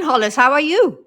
Hollis, how are you?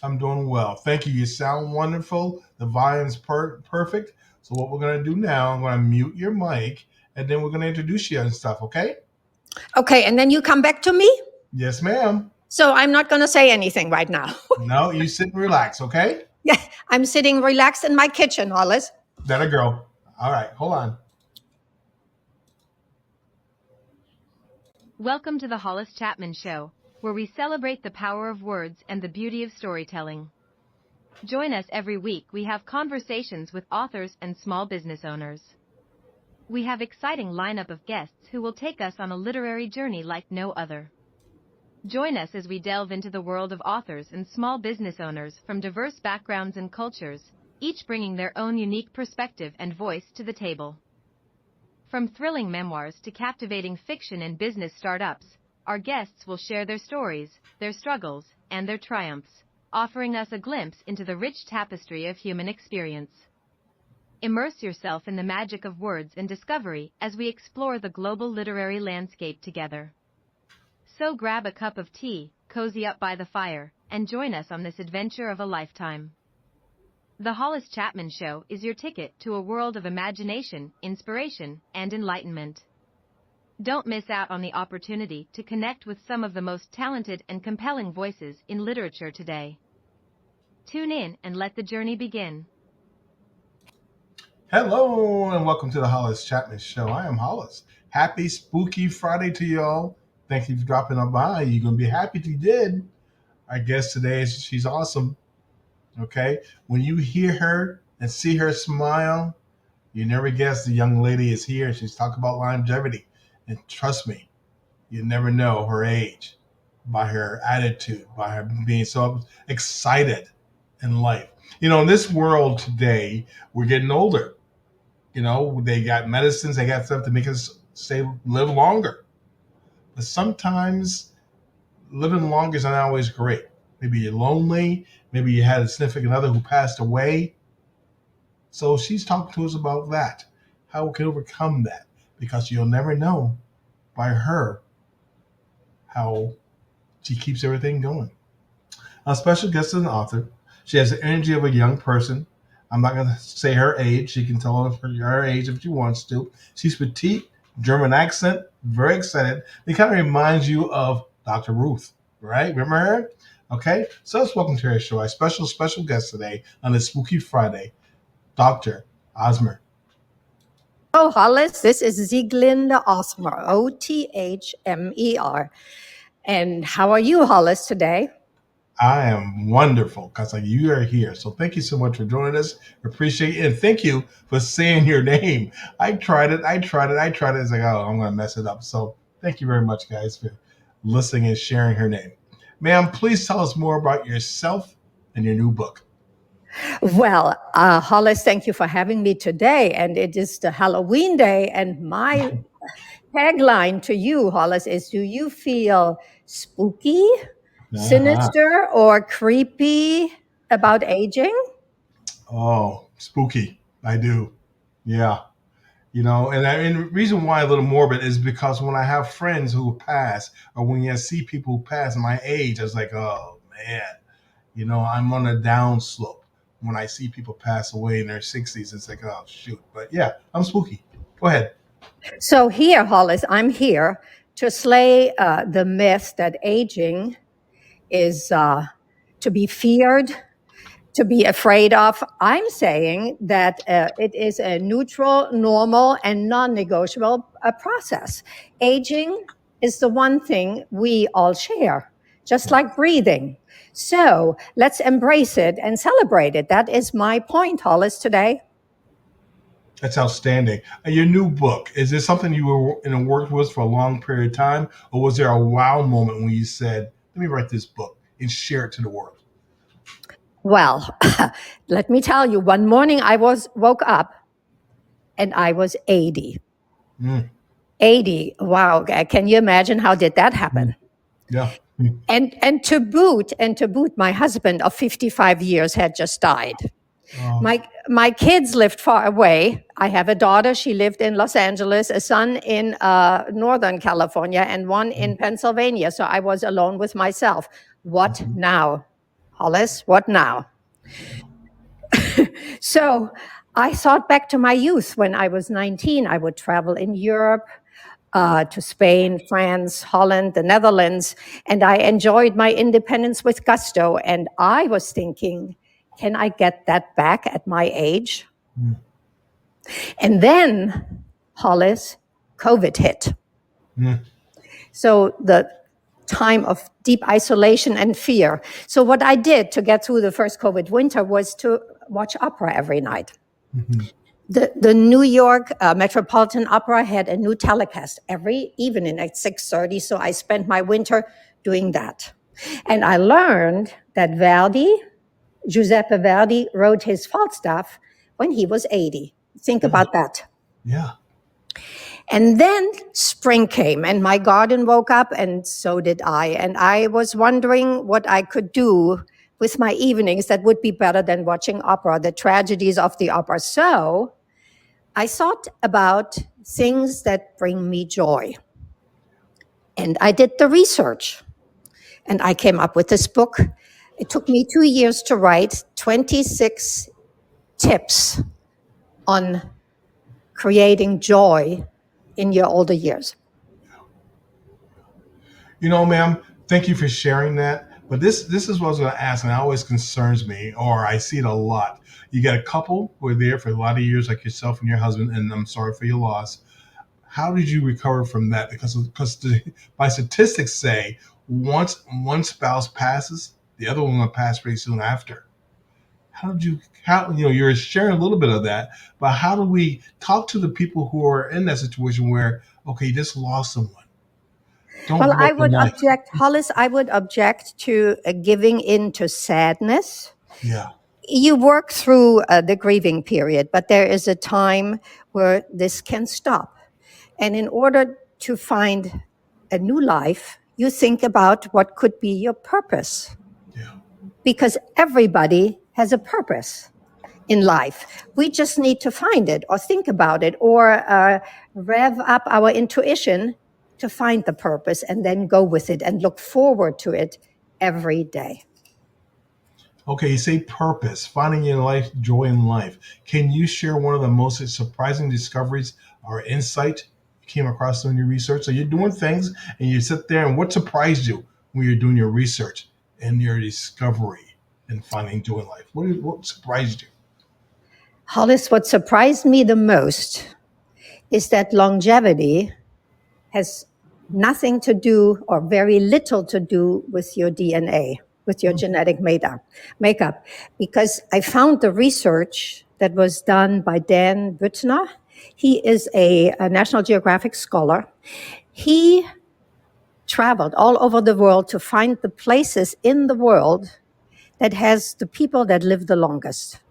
I'm doing well. Thank you. You sound wonderful. The volume's perfect. So what we're going to do now, I'm going to mute your mic and then we're going to introduce you and stuff, okay? Okay, and then you come back to me? Yes, ma'am. So I'm not going to say anything right now. No, you sit and relax, okay? Yeah, I'm sitting relaxed in my kitchen, Hollis. That a girl. All right, hold on. Welcome to the Hollis Chapman Show, where we celebrate the power of words and the beauty of storytelling. Join us every week. We have conversations with authors and small business owners. We have exciting lineup of guests who will take us on a literary journey like no other. Join us as we delve into the world of authors and small business owners from diverse backgrounds and cultures, each bringing their own unique perspective and voice to the table. From thrilling memoirs to captivating fiction and business startups, our guests will share their stories, their struggles, and their triumphs, offering us a glimpse into the rich tapestry of human experience. Immerse yourself in the magic of words and discovery as we explore the global literary landscape together. So grab a cup of tea, cozy up by the fire, and join us on this adventure of a lifetime. The Hollis Chapman Show is your ticket to a world of imagination, inspiration, and enlightenment. Don't miss out on the opportunity to connect with some of the most talented and compelling voices in literature today. Tune in and let the journey begin. Hello and welcome to the Hollis Chapman Show. I am Hollis. Happy Spooky Friday to y'all. Thank you for dropping on by. You're going to be happy if you did. Our guest today she's awesome. Okay? When you hear her and see her smile, you never guess the young lady is here. She's talking about longevity. And trust me, you never know her age by her attitude, by her being so excited in life. In this world today, we're getting older. They got medicines, they got stuff to make us live longer. But sometimes living longer is not always great. Maybe you're lonely. Maybe you had a significant other who passed away. So she's talking to us about that, how we can overcome that, because you'll never know by her how she keeps everything going. A special guest is an author. She has the energy of a young person. I'm not going to say her age. She can tell us her age if she wants to. She's petite, German accent, very excited. It kind of reminds you of Dr. Ruth, right? Remember her? Okay, so let's welcome to her show. Our special guest today on this Spooky Friday, Dr. Osmer. Oh, Hollis, this is Sieglinde Osmer, Othmer. And how are you, Hollis, today? I am wonderful because you are here. So thank you so much for joining us. Appreciate it. And thank you for saying your name. I tried it. It's like, oh, I'm going to mess it up. So thank you very much, guys, for listening and sharing her name. Ma'am, please tell us more about yourself and your new book. Well, Hollis, thank you for having me today. And it is the Halloween day. And my tagline to you, Hollis, is do you feel spooky, Uh-huh. sinister, or creepy about aging? Oh, spooky. I do. Yeah. And the reason why a little morbid is because when I have friends who pass, or when you see people who pass my age, I was like, oh man, I'm on a down slope. When I see people pass away in their 60s, it's like, oh shoot. But yeah, I'm spooky. Go ahead. So here, Hollis, I'm here to slay the myth that aging is to be feared, to be afraid of. I'm saying that it is a neutral, normal, and non-negotiable process. Aging is the one thing we all share, just Yeah, like breathing. So let's embrace it and celebrate it. That is my point, Hollis, today. that's outstanding. Your new book, is this something you were worked with for a long period of time, or was there a wow moment when you said, let me write this book and share it to the world? Well, let me tell you, one morning I woke up and I was 80. Mm, 80. Wow. Can you imagine how did that mm, happen? yeah. Mm, And to boot, my husband of 55 years had just died. oh, My kids lived far away. I have a daughter. She lived in Los Angeles, a son in Northern California, and one mm, in Pennsylvania. So I was alone with myself. What now, Hollis? What now? So I thought back to my youth. When I was 19, I would travel in Europe, to Spain, France, Holland, the Netherlands, and I enjoyed my independence with gusto. And I was thinking, can I get that back at my age? Mm. And then, Hollis, COVID hit. Mm. So the time of deep isolation and fear. So what I did to get through the first COVID winter was to watch opera every night. Mhm. The New York Metropolitan Opera had a new telecast every evening at 6:30. So I spent my winter doing that. And I learned that Giuseppe Verdi, wrote his Falstaff when he was 80. Think about that. Yeah. And then spring came and my garden woke up, and so did I. And I was wondering what I could do with my evenings that would be better than watching opera, the tragedies of the opera. So I thought about things that bring me joy. And I did the research and I came up with this book. It took me 2 years to write 26 tips on creating joy in your older years. You know, ma'am, thank you for sharing that. But this is what I was going to ask, and it always concerns me, or I see it a lot. You got a couple who are there for a lot of years, like yourself and your husband, and I'm sorry for your loss. How did you recover from that? Because my statistics say once one spouse passes, the other one will pass pretty soon after. How did you? How you're sharing a little bit of that, but how do we talk to the people who are in that situation where okay, you just lost someone? Don't Well, give I up on would life. object, Hollis, I would object to giving in to sadness. Yeah, You work through the grieving period, but there is a time where this can stop. And in order to find a new life, you think about what could be your purpose, yeah. because everybody has a purpose in life. We just need to find it or think about it or rev up our intuition to find the purpose and then go with it and look forward to it every day. Okay, you say purpose, finding your life, joy in life. Can you share one of the most surprising discoveries or insight you came across in your research? So you're doing things and you sit there, and what surprised you when you're doing your research and your discovery and finding joy in life? What surprised you? Hollis, what surprised me the most is that longevity has nothing to do or very little to do with your DNA, with your genetic makeup. Because I found the research that was done by Dan Buettner. He is a National Geographic scholar. He traveled all over the world to find the places in the world that has the people that live the longest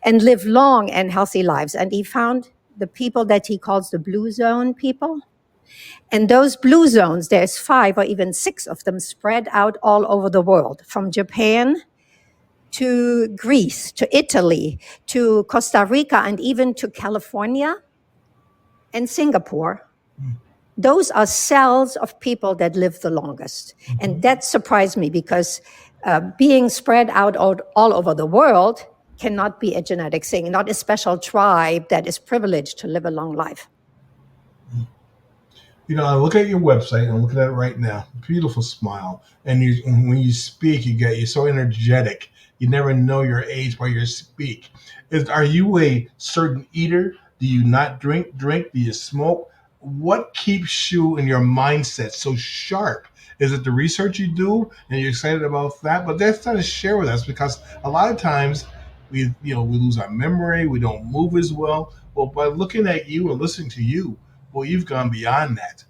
and live long and healthy lives. And he found the people that he calls the blue zone people. And those blue zones, there's 5 or even 6 of them spread out all over the world, from Japan to Greece, to Italy, to Costa Rica, and even to California and Singapore. Those are cells of people that live the longest. And that surprised me because being spread out all over the world cannot be a genetic thing, not a special tribe that is privileged to live a long life. You know, I look at your website and I'm looking at it right now. Beautiful smile, and when you speak, you're so energetic. You never know your age while you speak. Are you a certain eater? Do you not drink? Drink? Do you smoke? What keeps you in your mindset so sharp? Is it the research you do and you're excited about that? But that's not to share with us because a lot of times we lose our memory, we don't move as well. Well, by looking at you and listening to you, well, you've gone beyond that.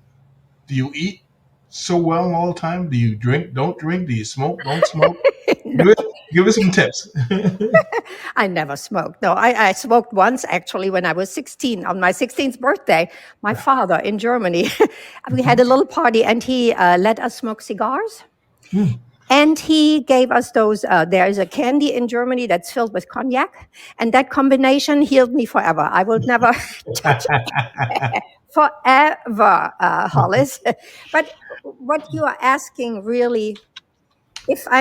Do you eat so well all the time? Do you drink? Don't drink? Do you smoke? Don't smoke? No, Give us, give us some tips. I never smoked. No, I smoked once actually when I was 16, on my 16th birthday. My father in Germany, we had a little party and he let us smoke cigars. Hmm. And he gave us those, there is a candy in Germany that's filled with cognac. And that combination healed me forever. I will never touch it forever, Hollis. But what you are asking really if